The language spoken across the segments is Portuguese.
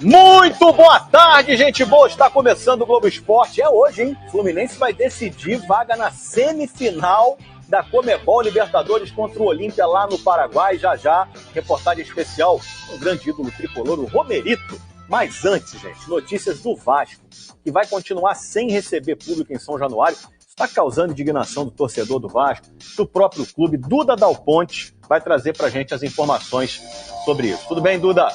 Muito boa tarde, gente boa. Está começando o Globo Esporte. É hoje, hein? Fluminense vai decidir vaga na semifinal da Conmebol Libertadores contra o Olímpia lá no Paraguai. Já, reportagem especial com o grande ídolo tricolor, o Romerito. Mas antes, gente, notícias do Vasco, que vai continuar sem receber público em São Januário. Está causando indignação do torcedor do Vasco, do próprio clube. Duda Dal Ponte vai trazer pra gente as informações sobre isso. Tudo bem, Duda?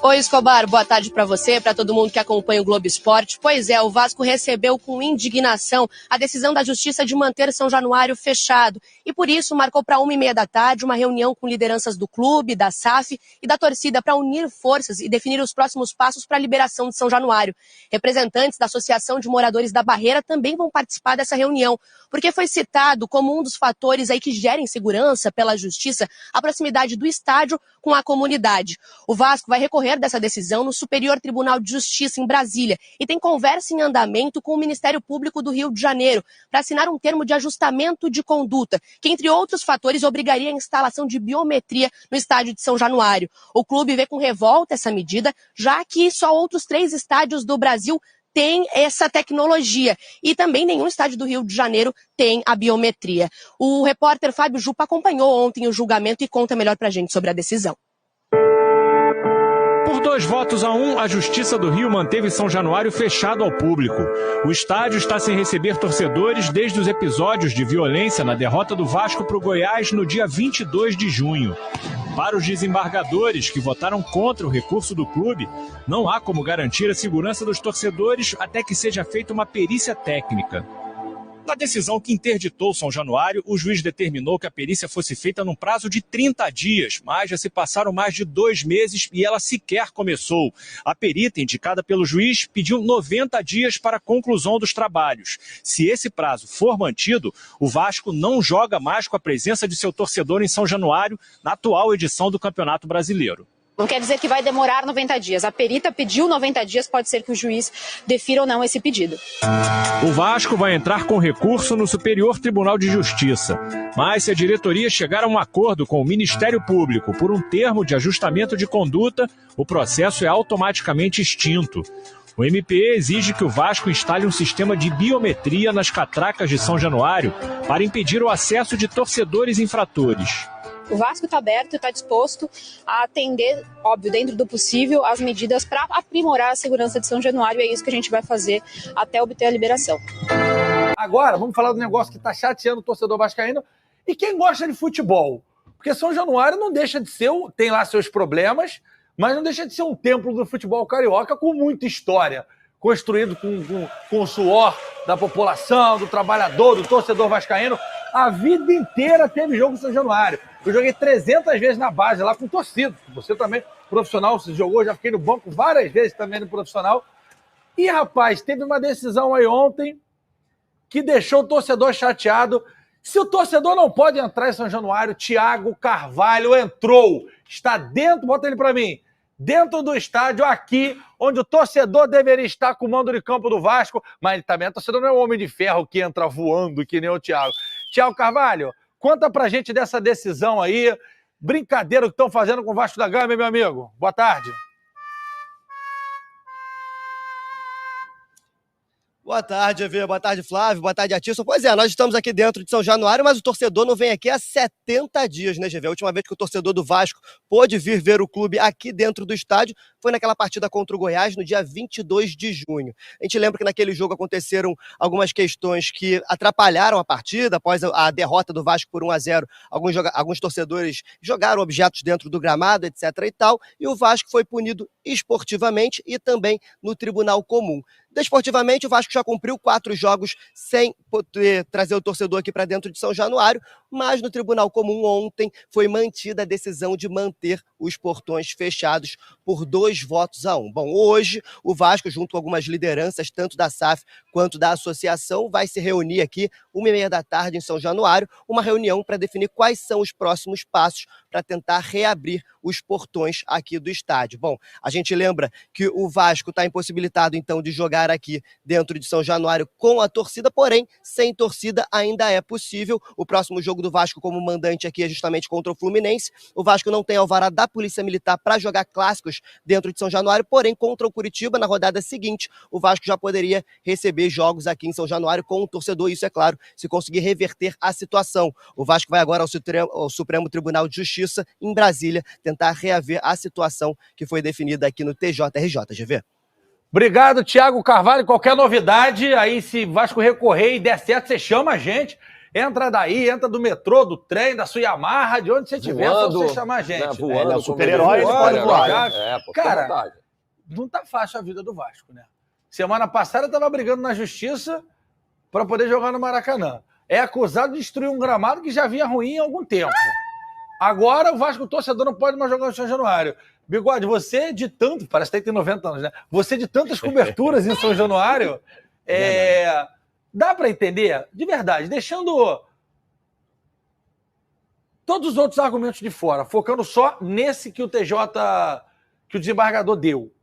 Oi, Escobar, boa tarde para você, para todo mundo que acompanha o Globo Esporte. Pois é, o Vasco recebeu com indignação a decisão da Justiça de manter São Januário fechado e por isso marcou para 1h30 da tarde uma reunião com lideranças do clube, da SAF e da torcida para unir forças e definir os próximos passos para a liberação de São Januário. Representantes da Associação de Moradores da Barreira também vão participar dessa reunião, porque foi citado como um dos fatores aí que gerem segurança pela Justiça a proximidade do estádio com a comunidade. O Vasco vai recorrer dessa decisão no Superior Tribunal de Justiça em Brasília e tem conversa em andamento com o Ministério Público do Rio de Janeiro para assinar um termo de ajustamento de conduta, que, entre outros fatores, obrigaria a instalação de biometria no estádio de São Januário. O clube vê com revolta essa medida, já que só outros 3 estádios do Brasil tem essa tecnologia. E também nenhum estádio do Rio de Janeiro tem a biometria. O repórter Fábio Jupa acompanhou ontem o julgamento e conta melhor pra gente sobre a decisão. Por 2-1, a Justiça do Rio manteve São Januário fechado ao público. O estádio está sem receber torcedores desde os episódios de violência na derrota do Vasco para o Goiás no dia 22 de junho. Para os desembargadores que votaram contra o recurso do clube, não há como garantir a segurança dos torcedores até que seja feita uma perícia técnica. Na decisão que interditou São Januário, o juiz determinou que a perícia fosse feita num prazo de 30 dias, mas já se passaram mais de 2 meses e ela sequer começou. A perita, indicada pelo juiz, pediu 90 dias para a conclusão dos trabalhos. Se esse prazo for mantido, o Vasco não joga mais com a presença de seu torcedor em São Januário na atual edição do Campeonato Brasileiro. Não quer dizer que vai demorar 90 dias. A perita pediu 90 dias, pode ser que o juiz defira ou não esse pedido. O Vasco vai entrar com recurso no Superior Tribunal de Justiça. Mas se a diretoria chegar a um acordo com o Ministério Público por um termo de ajustamento de conduta, o processo é automaticamente extinto. O MP exige que o Vasco instale um sistema de biometria nas catracas de São Januário para impedir o acesso de torcedores infratores. O Vasco está aberto e está disposto a atender, óbvio, dentro do possível, as medidas para aprimorar a segurança de São Januário. É isso que a gente vai fazer até obter a liberação. Agora, vamos falar do negócio que está chateando o torcedor vascaíno e quem gosta de futebol. Porque São Januário não deixa de ser, tem lá seus problemas, mas não deixa de ser um templo do futebol carioca com muita história. Construído com o suor da população, do trabalhador, do torcedor vascaíno. A vida inteira teve jogo em São Januário. Eu joguei 300 vezes na base lá com torcida. Você também, profissional, você jogou, já fiquei no banco várias vezes também no profissional. E, rapaz, teve uma decisão aí ontem que deixou o torcedor chateado. Se o torcedor não pode entrar em São Januário, Thiago Carvalho entrou. Está dentro, bota ele para mim, dentro do estádio aqui, onde o torcedor deveria estar com o mando de campo do Vasco, mas também o torcedor não é um homem de ferro que entra voando que nem o Thiago. Thiago Carvalho, conta pra gente dessa decisão aí, brincadeira que estão fazendo com o Vasco da Gama, meu amigo. Boa tarde. Boa tarde, Evê. Boa tarde, Flávio. Boa tarde, Atisson. Pois é, nós estamos aqui dentro de São Januário, mas o torcedor não vem aqui há 70 dias, né, GV? A última vez que o torcedor do Vasco pôde vir ver o clube aqui dentro do estádio foi naquela partida contra o Goiás, no dia 22 de junho. A gente lembra que naquele jogo aconteceram algumas questões que atrapalharam a partida, após a derrota do Vasco por 1-0. Alguns torcedores jogaram objetos dentro do gramado, etc. e tal, e o Vasco foi punido esportivamente e também no Tribunal Comum. Desportivamente, o Vasco já cumpriu 4 jogos sem poder trazer o torcedor aqui para dentro de São Januário, mas no Tribunal Comum ontem foi mantida a decisão de manter os portões fechados por 2 2-1. Bom, hoje o Vasco, junto com algumas lideranças, tanto da SAF quanto da associação, vai se reunir aqui 1h30 da tarde em São Januário, uma reunião para definir quais são os próximos passos para tentar reabrir os portões aqui do estádio. Bom, a gente lembra que o Vasco está impossibilitado, então, de jogar aqui dentro de São Januário com a torcida, porém, sem torcida ainda é possível. O próximo jogo do Vasco como mandante aqui é justamente contra o Fluminense. O Vasco não tem alvará da Polícia Militar para jogar clássicos dentro de São Januário, porém, contra o Curitiba, na rodada seguinte, o Vasco já poderia receber jogos aqui em São Januário com o torcedor, isso é claro, se conseguir reverter a situação. O Vasco vai agora ao Supremo Tribunal de Justiça, em Brasília, tentar reaver a situação que foi definida aqui no TJRJ, GV. Obrigado, Thiago Carvalho. Qualquer novidade, aí se Vasco recorrer e der certo, você chama a gente. Entra daí, entra do metrô, do trem, da sua Yamaha, de onde você estiver, só você chamar a gente. Né, voando, é o super-herói, ele pode voar. Cara, não tá fácil a vida do Vasco, né? Semana passada tava brigando na justiça para poder jogar no Maracanã. É acusado de destruir um gramado que já vinha ruim há algum tempo. Agora o Vasco torcedor não pode mais jogar no São Januário. Bigode, você de tanto, parece que tem 90 anos, né? Você de tantas coberturas em São Januário, dá para entender, de verdade, deixando todos os outros argumentos de fora, focando só nesse que o que o desembargador deu.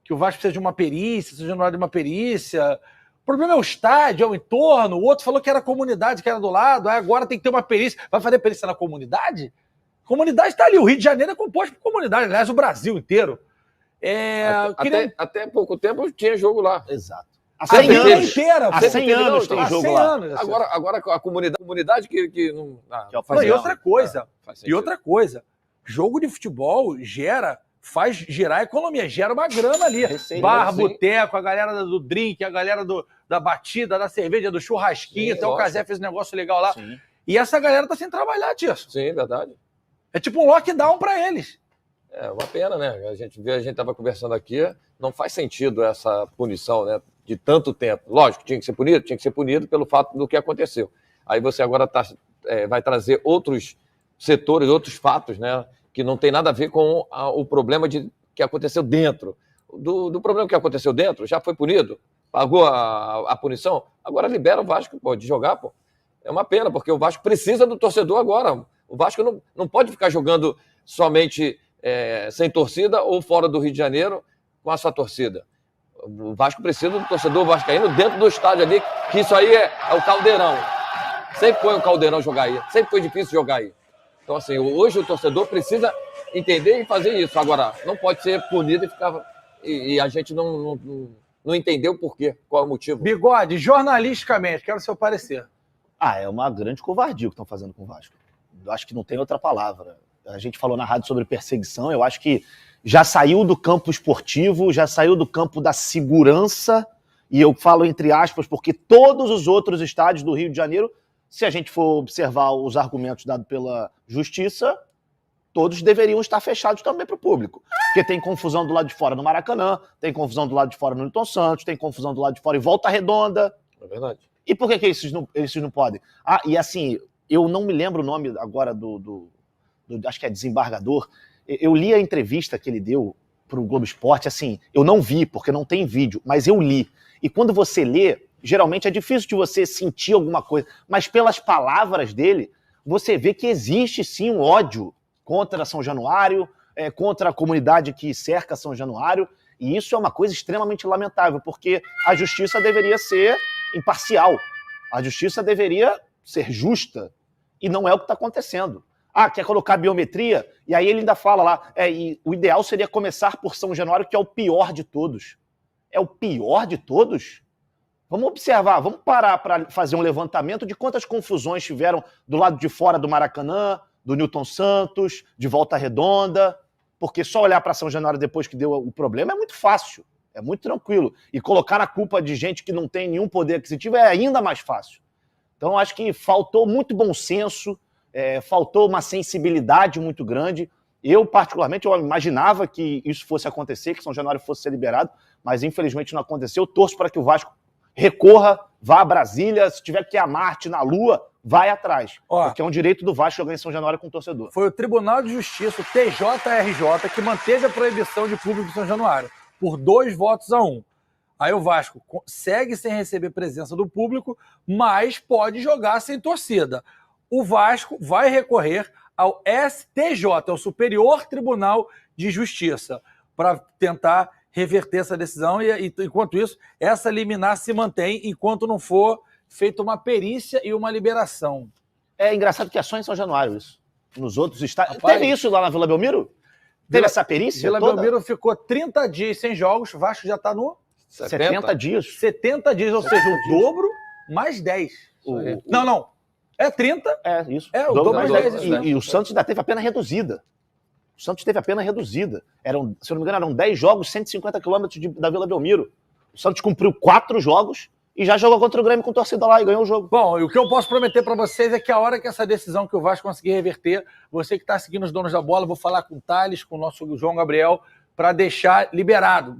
Que o Vasco precisa de uma perícia, São Januário de uma perícia. O problema é o estádio, é o entorno. O outro falou que era a comunidade, que era do lado. Agora tem que ter uma perícia. Vai fazer perícia na comunidade? A comunidade está ali. O Rio de Janeiro é composto por comunidade. Aliás, o Brasil inteiro. Até pouco tempo tinha jogo lá. Exato. Há 100 anos inteira. Há 100 anos tem jogo lá. Agora a comunidade que não... E outra coisa. Jogo de futebol faz girar a economia, gera uma grana ali. Bar, boteco, a galera do drink, a galera da batida, da cerveja, do churrasquinho. Até o Cazé fez um negócio legal lá. Sim. E essa galera tá sem trabalhar, Tirso. Sim, verdade. É tipo um lockdown para eles. É uma pena, né? A gente estava conversando aqui, não faz sentido essa punição, né? De tanto tempo. Lógico, tinha que ser punido pelo fato do que aconteceu. Aí você agora vai trazer outros setores, outros fatos, né? Que não tem nada a ver com o problema que aconteceu dentro. Do problema que aconteceu dentro, já foi punido, pagou a punição, agora libera o Vasco de jogar, pô. É uma pena, porque o Vasco precisa do torcedor agora. O Vasco não pode ficar jogando somente sem torcida ou fora do Rio de Janeiro com a sua torcida. O Vasco precisa do torcedor vascaíno dentro do estádio ali, que isso aí é o Caldeirão. Sempre foi o Caldeirão jogar aí, sempre foi difícil jogar aí. Então, assim, hoje o torcedor precisa entender e fazer isso. Agora, não pode ser punido e a gente não entendeu o porquê, qual é o motivo. Bigode, jornalisticamente, quero o seu parecer. É uma grande covardia o que estão fazendo com o Vasco. Eu acho que não tem outra palavra. A gente falou na rádio sobre perseguição, eu acho que já saiu do campo esportivo, já saiu do campo da segurança, e eu falo entre aspas, porque todos os outros estádios do Rio de Janeiro, se a gente for observar os argumentos dados pela justiça, todos deveriam estar fechados também para o público. Porque tem confusão do lado de fora no Maracanã, tem confusão do lado de fora no Newton Santos, tem confusão do lado de fora em Volta Redonda. É verdade. E por que esses não podem? E assim, eu não me lembro o nome agora do acho que é desembargador. Eu li a entrevista que ele deu para o Globo Esporte, assim, eu não vi, porque não tem vídeo, mas eu li. E quando você lê, geralmente é difícil de você sentir alguma coisa, mas pelas palavras dele, você vê que existe sim um ódio contra São Januário, contra a comunidade que cerca São Januário, e isso é uma coisa extremamente lamentável, porque a justiça deveria ser imparcial, a justiça deveria ser justa, e não é o que está acontecendo. Quer colocar biometria? E aí ele ainda fala lá, e o ideal seria começar por São Januário, que é o pior de todos. É o pior de todos? Vamos observar, vamos parar para fazer um levantamento de quantas confusões tiveram do lado de fora do Maracanã, do Newton Santos, de Volta Redonda, porque só olhar para São Januário depois que deu o problema é muito fácil, é muito tranquilo. E colocar a culpa de gente que não tem nenhum poder aquisitivo é ainda mais fácil. Então, acho que faltou muito bom senso, faltou uma sensibilidade muito grande. Eu, particularmente, eu imaginava que isso fosse acontecer, que São Januário fosse ser liberado, mas infelizmente não aconteceu. Eu torço para que o Vasco recorra, vá a Brasília, se tiver que ir a Marte, na Lua, vai atrás. Ó, porque é um direito do Vasco jogar em São Januário com o torcedor. Foi o Tribunal de Justiça, o TJRJ, que manteve a proibição de público em São Januário, por 2-1. Aí o Vasco segue sem receber presença do público, mas pode jogar sem torcida. O Vasco vai recorrer ao STJ, ao Superior Tribunal de Justiça, para tentar reverter essa decisão. E enquanto isso, essa liminar se mantém enquanto não for feita uma perícia e uma liberação. É engraçado que é só em São Januário isso. Nos outros estados... Rapaz, teve isso lá na Vila Belmiro? Teve essa perícia Vila toda? Belmiro ficou 30 dias sem jogos, o Vasco já está no 70 dias? 70 dias, ou seja, o dobro mais 10. Não. É 30. É, isso. É, o dobro mais 10. E o Santos ainda teve a pena reduzida. O Santos teve a pena reduzida. Se eu não me engano, eram 10 jogos, 150 quilômetros da Vila Belmiro. O Santos cumpriu 4 jogos e já jogou contra o Grêmio com torcida lá e ganhou o jogo. Bom, e o que eu posso prometer para vocês é que a hora que essa decisão que o Vasco conseguir reverter, você que está seguindo os donos da bola, vou falar com o Thales, com o nosso João Gabriel, para deixar liberado,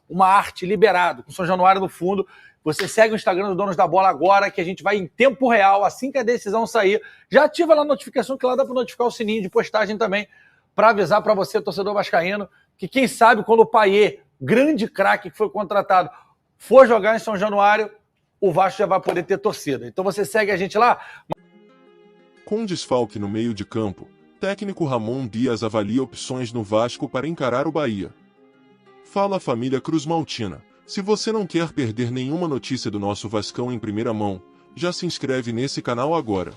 uma arte liberado, com São Januário no fundo. Você segue o Instagram dos Donos da Bola agora, que a gente vai em tempo real, assim que a decisão sair. Já ativa lá a notificação, que lá dá para notificar o sininho de postagem também, para avisar para você, torcedor vascaíno, que quem sabe quando o Payet, grande craque que foi contratado, for jogar em São Januário, o Vasco já vai poder ter torcida. Então você segue a gente lá. Com desfalque no meio de campo, técnico Ramon Dias avalia opções no Vasco para encarar o Bahia. Fala família Cruz Maltina. Se você não quer perder nenhuma notícia do nosso Vascão em primeira mão, já se inscreve nesse canal agora.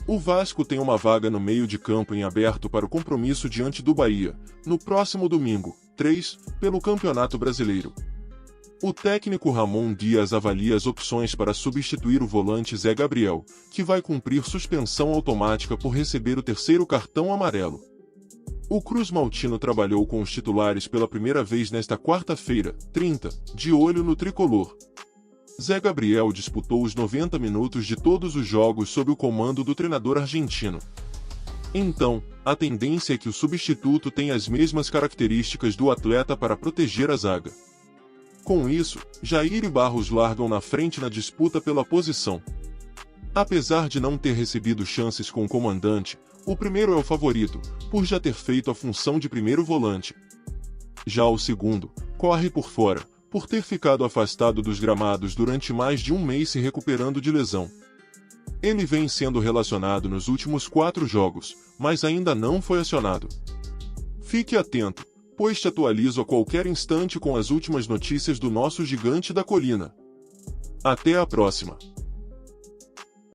O Vasco tem uma vaga no meio de campo em aberto para o compromisso diante do Bahia, no próximo domingo, 3, pelo Campeonato Brasileiro. O técnico Ramon Dias avalia as opções para substituir o volante Zé Gabriel, que vai cumprir suspensão automática por receber o 3º cartão amarelo. O Cruz Maltino trabalhou com os titulares pela primeira vez nesta quarta-feira, 30, de olho no tricolor. Zé Gabriel disputou os 90 minutos de todos os jogos sob o comando do treinador argentino. Então, a tendência é que o substituto tenha as mesmas características do atleta para proteger a zaga. Com isso, Jair e Barros largam na frente na disputa pela posição. Apesar de não ter recebido chances com o comandante, o primeiro é o favorito, por já ter feito a função de primeiro volante. Já o segundo, corre por fora, por ter ficado afastado dos gramados durante mais de um mês se recuperando de lesão. Ele vem sendo relacionado nos últimos 4 jogos, mas ainda não foi acionado. Fique atento, pois te atualizo a qualquer instante com as últimas notícias do nosso gigante da colina. Até a próxima!